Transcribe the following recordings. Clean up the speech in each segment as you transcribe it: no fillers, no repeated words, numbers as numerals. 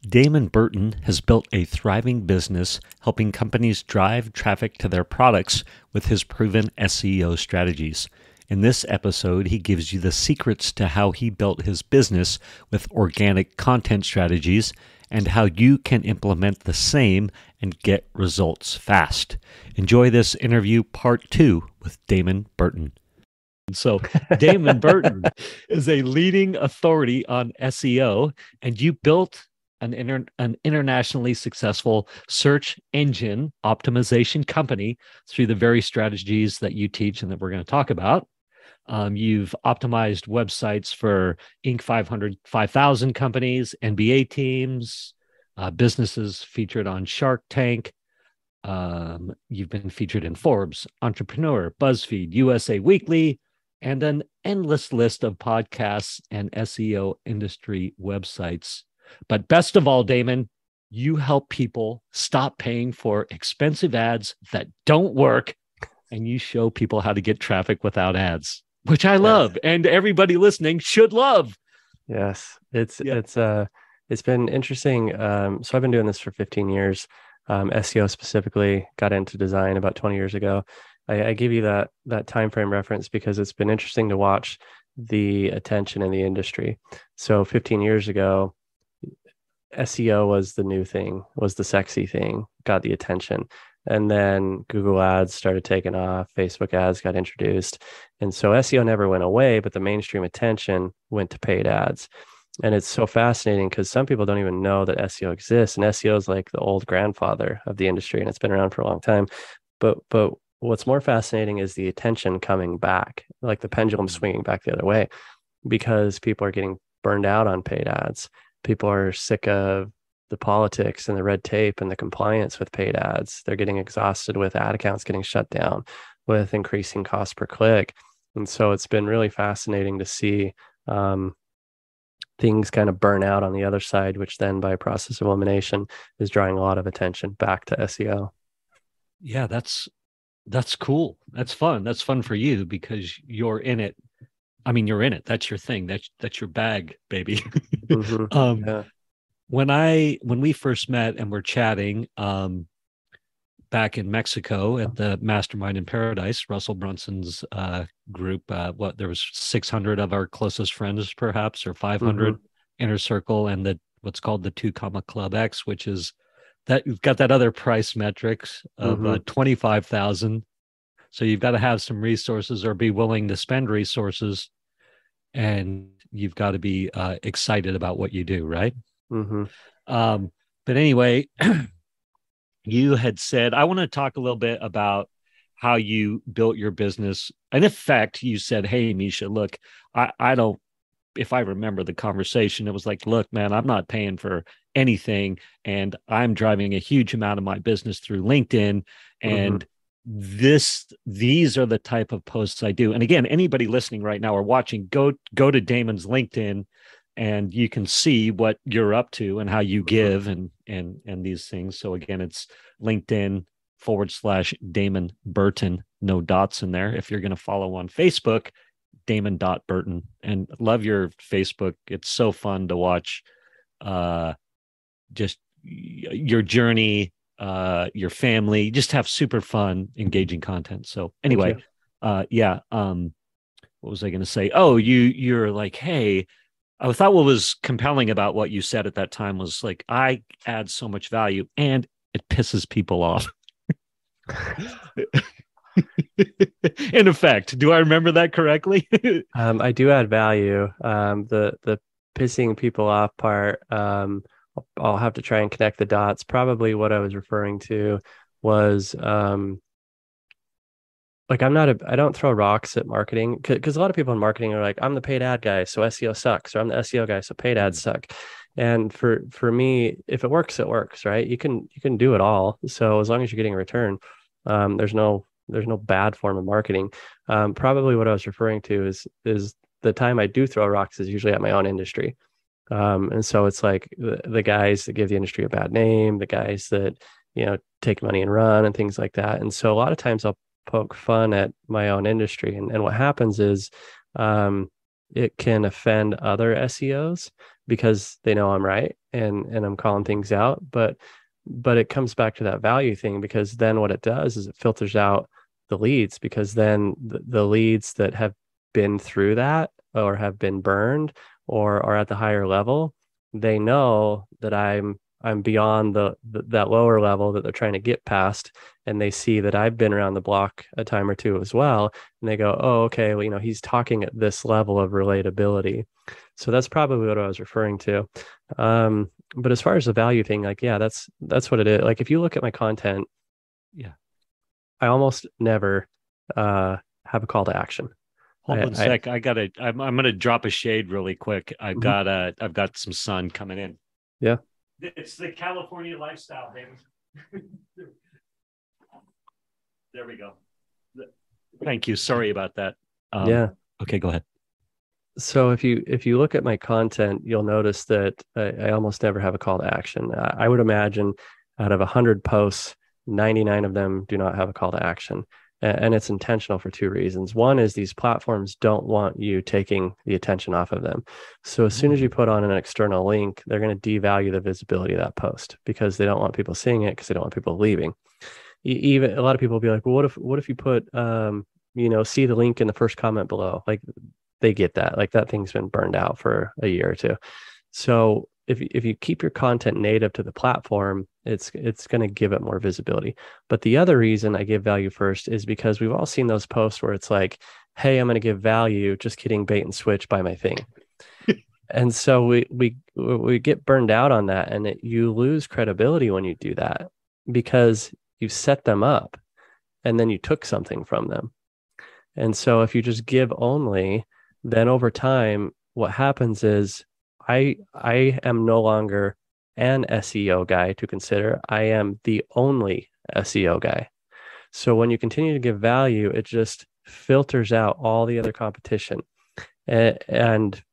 Damon Burton has built a thriving business helping companies drive traffic to their products with his proven SEO strategies. In this episode, he gives you the secrets to how he built his business with organic content strategies and how you can implement the same and get results fast. Enjoy this interview part 2 with Damon Burton. So Damon Burton is a leading authority on SEO, and you built an internationally successful search engine optimization company through the very strategies that you teach and that we're going to talk about. You've optimized websites for Inc. 500, 5,000 companies, NBA teams, businesses featured on Shark Tank. You've been featured in Forbes, Entrepreneur, BuzzFeed, USA Weekly, and an endless list of podcasts and SEO industry websites. But best of all, Damon, you help people stop paying for expensive ads that don't work, and you show people how to get traffic without ads, which I love, and everybody listening should love. Yes, it's been interesting. So I've been doing this for 15 years. SEO specifically, got into design about 20 years ago. I give you that time frame reference because it's been interesting to watch the attention in the industry. So 15 years ago, SEO was the new thing, was the sexy thing, got the attention. And then Google ads started taking off, Facebook ads got introduced. And so SEO never went away, but the mainstream attention went to paid ads. And it's so fascinating because some people don't even know that SEO exists. And SEO is like the old grandfather of the industry, and it's been around for a long time. But what's more fascinating is the attention coming back, like the pendulum swinging back the other way, because people are getting burned out on paid ads. People are sick of the politics and the red tape and the compliance with paid ads. They're getting exhausted with ad accounts getting shut down, with increasing cost per click. And so it's been really fascinating to see things kind of burn out on the other side, which then by process of elimination is drawing a lot of attention back to SEO. Yeah, that's cool. That's fun. That's fun for you because you're in it. I mean, you're in it. That's your thing. That's your bag, baby. Mm-hmm. Yeah. When we first met and were chatting back in Mexico at the Mastermind in Paradise, Russell Brunson's group, there was 600 of our closest friends, perhaps, or 500 inner circle, and what's called the 2 Comma Club X, which is that you've got that other price metrics of 25,000. So you've got to have some resources or be willing to spend resources, and you've got to be excited about what you do, right? But anyway, you had said, I want to talk a little bit about how you built your business. And in fact, you said, hey, Misha, look, I don't, if I remember the conversation, it was like, look, man, I'm not paying for anything, and I'm driving a huge amount of my business through LinkedIn. And these are the type of posts I do. And again, anybody listening right now or watching, go to Damon's LinkedIn, and you can see what you're up to and how you give and these things. So again, it's LinkedIn/Damon Burton, no dots in there. If you're going to follow on Facebook, Damon.Burton, and love your Facebook. It's so fun to watch just your journey, your family, just have super fun, engaging content. So anyway, what was I going to say? Oh, you're like, hey, I thought what was compelling about what you said at that time was like, I add so much value and it pisses people off. In effect, do I remember that correctly? I do add value. The pissing people off part, I'll have to try and connect the dots. Probably what I was referring to was like I don't throw rocks at marketing because a lot of people in marketing are like, I'm the paid ad guy, so SEO sucks, or I'm the SEO guy, so paid ads suck. And for me, if it works, it works, right? You can do it all. So as long as you're getting a return, there's no bad form of marketing. Probably what I was referring to is the time I do throw rocks is usually at my own industry. And so it's like the guys that give the industry a bad name, the guys that, take money and run and things like that. And so a lot of times I'll poke fun at my own industry. And what happens is it can offend other SEOs because they know I'm right and I'm calling things out. But it comes back to that value thing, because then what it does is it filters out the leads, because then the leads that have been through that or have been burned or are at the higher level, they know that I'm beyond that lower level that they're trying to get past, and they see that I've been around the block a time or two as well, and they go, oh, okay, well, he's talking at this level of relatability. So that's probably what I was referring to. But as far as the value thing, like, yeah, that's what it is. Like, if you look at my content, Yeah. I almost never uh have a call to action. Hold on a I sec. I'm gonna drop a shade really quick. Mhm. I've got some sun coming in. Yeah. It's the California lifestyle, baby. There we go. Thank you. Sorry about that. Yeah. Okay, go ahead. So if you look at my content, you'll notice that I almost never have a call to action. I would imagine out of 100 posts, 99 of them do not have a call to action. And it's intentional for two reasons. One is these platforms don't want you taking the attention off of them. So as soon as you put on an external link, they're going to devalue the visibility of that post because they don't want people seeing it, because they don't want people leaving. Even a lot of people will be like, well, what if you put see the link in the first comment below? Like, they get that. Like, that thing's been burned out for a year or two. So if you keep your content native to the platform, it's going to give it more visibility. But the other reason I give value first is because we've all seen those posts where it's like, hey, I'm going to give value, just kidding, bait and switch, buy my thing. And so we get burned out on that, and you lose credibility when you do that, because you set them up and then you took something from them. And so if you just give only, then over time, what happens is I am no longer an SEO guy to consider. I am the only SEO guy. So when you continue to give value, it just filters out all the other competition. And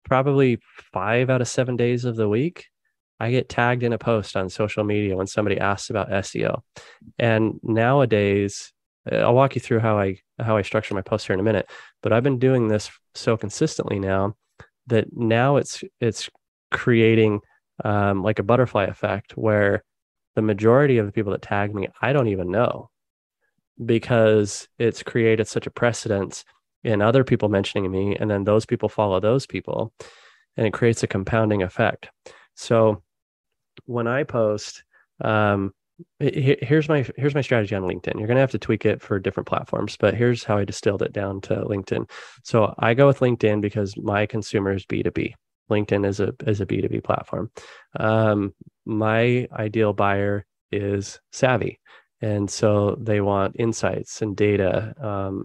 probably 5 out of 7 days of the week, I get tagged in a post on social media when somebody asks about SEO. And nowadays, I'll walk you through how I structure my posts here in a minute, but I've been doing this so consistently now that now it's creating like a butterfly effect, where the majority of the people that tag me, I don't even know, because it's created such a precedence in other people mentioning me, and then those people follow those people, and it creates a compounding effect. So when I post, here's my strategy on LinkedIn. You're going to have to tweak it for different platforms, but here's how I distilled it down to LinkedIn. So I go with LinkedIn because my consumer is B2B. LinkedIn is a B2B platform. My ideal buyer is savvy. And so they want insights and data,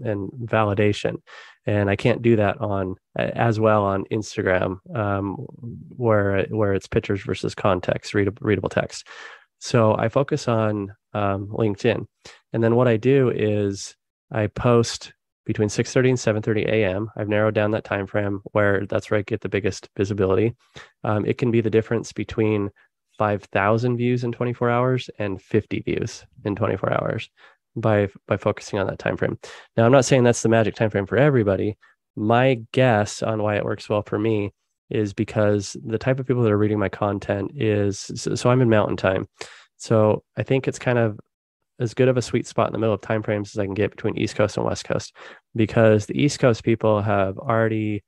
and validation. And I can't do that on as well on Instagram, where it's pictures versus context, readable text. So I focus on LinkedIn, and then what I do is I post between 6:30 and 7:30 a.m. I've narrowed down that time frame where that's where I get the biggest visibility. It can be the difference between 5,000 views in 24 hours and 50 views in 24 hours by focusing on that time frame. Now, I'm not saying that's the magic time frame for everybody. My guess on why it works well for me is because the type of people that are reading my content is so I'm in mountain time. So I think it's kind of as good of a sweet spot in the middle of time frames as I can get between East Coast and West Coast, because the East Coast people have already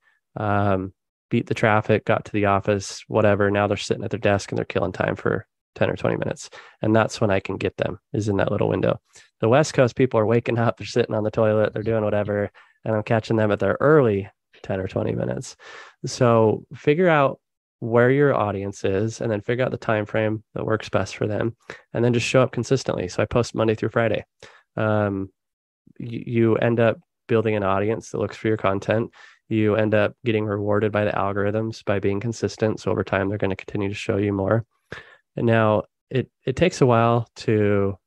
beat the traffic, got to the office, whatever. Now they're sitting at their desk and they're killing time for 10 or 20 minutes. And that's when I can get them, is in that little window. The West Coast people are waking up, they're sitting on the toilet, they're doing whatever, and I'm catching them at their early 10 or 20 minutes. So figure out where your audience is, and then figure out the time frame that works best for them, and then just show up consistently. So I post Monday through Friday. You end up building an audience that looks for your content. You end up getting rewarded by the algorithms by being consistent. So over time, they're going to continue to show you more. And now it takes a while to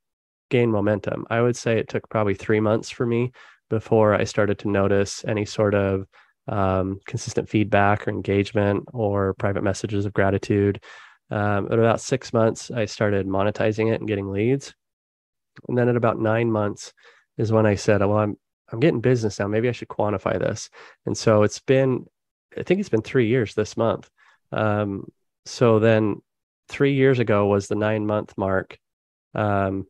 gain momentum. I would say it took probably 3 months for me before I started to notice any sort of consistent feedback or engagement or private messages of gratitude. At about 6 months, I started monetizing it and getting leads. And then at about 9 months is when I said, well, I'm getting business now. Maybe I should quantify this. And so it's been I think it's been 3 years this month. So then 3 years ago was the 9 month mark, um,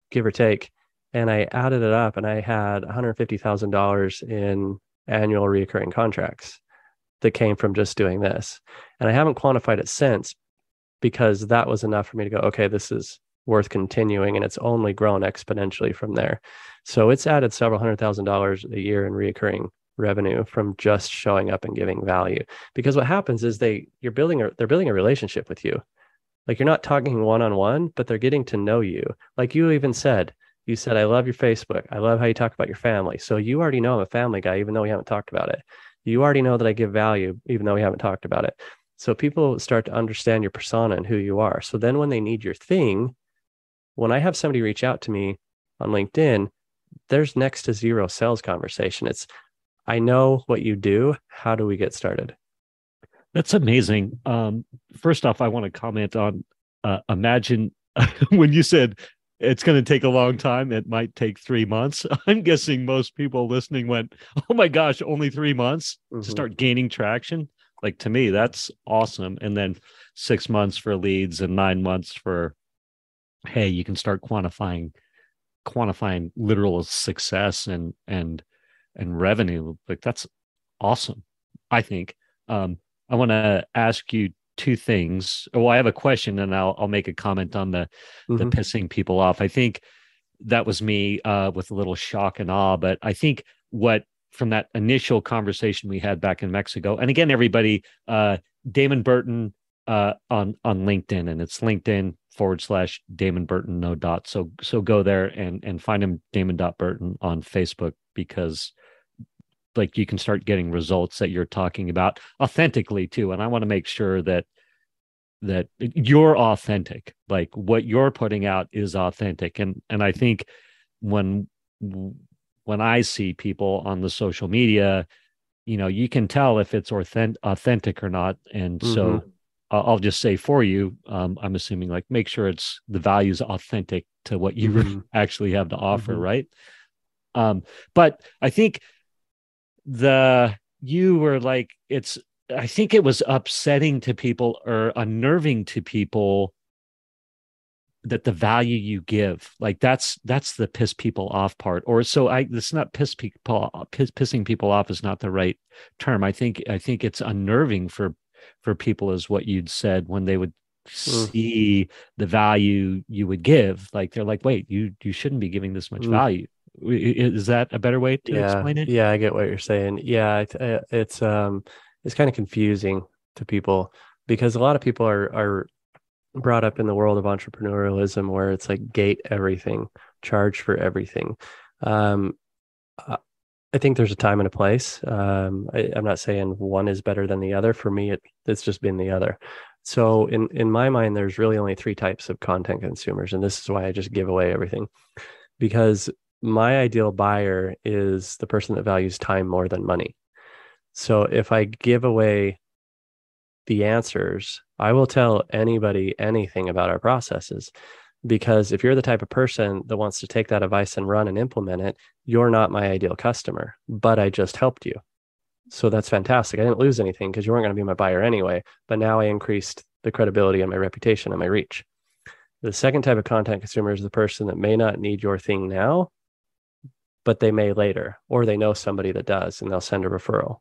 give or take. And I added it up and I had $150,000 in annual recurring contracts that came from just doing this. And I haven't quantified it since because that was enough for me to go, okay, this is worth continuing. And it's only grown exponentially from there. So it's added several $100,000 a year in recurring revenue from just showing up and giving value. Because what happens is they're building a relationship with you. Like you're not talking one-on-one, but they're getting to know you. Like you even said, I love your Facebook. I love how you talk about your family. So you already know I'm a family guy, even though we haven't talked about it. You already know that I give value, even though we haven't talked about it. So people start to understand your persona and who you are. So then when they need your thing, when I have somebody reach out to me on LinkedIn, there's next to zero sales conversation. It's, I know what you do. How do we get started? That's amazing. First off, I want to comment on imagine when you said it's going to take a long time, it might take 3 months. I'm guessing most people listening went, oh my gosh, only 3 months to start gaining traction. Like to me, that's awesome. And then 6 months for leads and 9 months for, hey, you can start quantifying literal success and revenue. Like that's awesome, I think. I want to ask you two things. Well, I have a question and I'll make a comment on the pissing people off. I think that was me with a little shock and awe, but I think what from that initial conversation we had back in Mexico, and again, everybody, Damon Burton on LinkedIn, and it's LinkedIn/Damon Burton, no dot. So go there and find him, Damon.Burton on Facebook, because like you can start getting results that you're talking about authentically too. And I want to make sure that you're authentic, like what you're putting out is authentic. And I think when I see people on the social media, you can tell if it's authentic or not. And so I'll just say for you, I'm assuming like make sure it's the value's authentic to what you actually have to offer, right? But I think you were like, I think it was upsetting to people or unnerving to people that the value you give, like that's the piss people off part. Or so it's not pissing people off is not the right term. I think it's unnerving for people is what you'd said when they would see the value you would give. Like they're like, wait, you shouldn't be giving this much value. Is that a better way to explain it? Yeah, I get what you're saying. Yeah, it's kind of confusing to people because a lot of people are brought up in the world of entrepreneurialism where it's like gate everything, charge for everything. I think there's a time and a place. I'm not saying one is better than the other. For me, it's just been the other. So in my mind, there's really only three types of content consumers, and this is why I just give away everything, because my ideal buyer is the person that values time more than money. So if I give away the answers, I will tell anybody anything about our processes. Because if you're the type of person that wants to take that advice and run and implement it, you're not my ideal customer, but I just helped you. So that's fantastic. I didn't lose anything because you weren't going to be my buyer anyway, but now I increased the credibility and my reputation and my reach. The second type of content consumer is the person that may not need your thing now, but they may later, or they know somebody that does and they'll send a referral.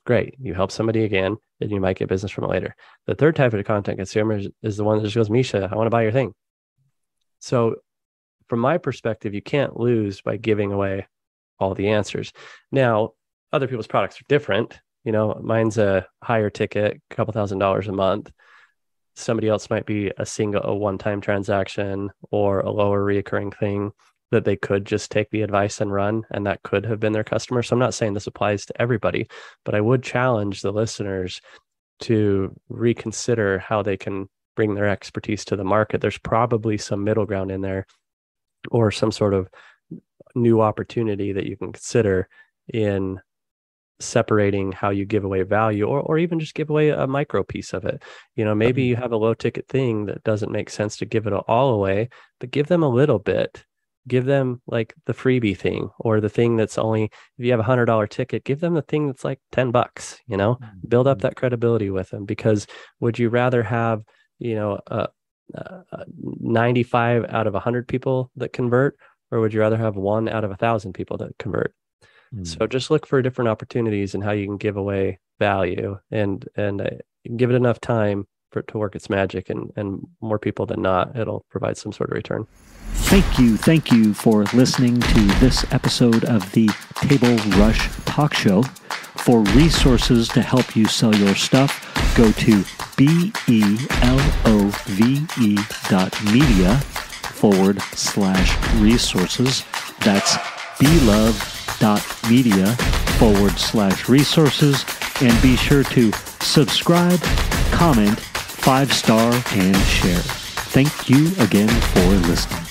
Great. You help somebody again and you might get business from it later. The third type of content consumer is the one that just goes, Misha, I want to buy your thing. So from my perspective, you can't lose by giving away all the answers. Now, other people's products are different. Mine's a higher ticket, a couple $1,000s a month. Somebody else might be a one-time transaction or a lower reoccurring thing that they could just take the advice and run, and that could have been their customer. So I'm not saying this applies to everybody, but I would challenge the listeners to reconsider how they can bring their expertise to the market. There's probably some middle ground in there or some sort of new opportunity that you can consider in separating how you give away value or even just give away a micro piece of it. Maybe you have a low ticket thing that doesn't make sense to give it all away, but give them a little bit give them like the freebie thing, or the thing that's only, if you have $100 ticket, give them the thing that's like $10, build up that credibility with them. Because would you rather have, 95 out of 100 people that convert, or would you rather have 1 out of 1,000 people that convert? So just look for different opportunities and how you can give away value, and give it enough time for it to work its magic, and more people than not, it'll provide some sort of return. Thank you for listening to this episode of the Table Rush Talk Show. For resources to help you sell your stuff, go to belove.media/resources. That's belove.media/resources. And be sure to subscribe, comment, 5-star, and share. Thank you again for listening.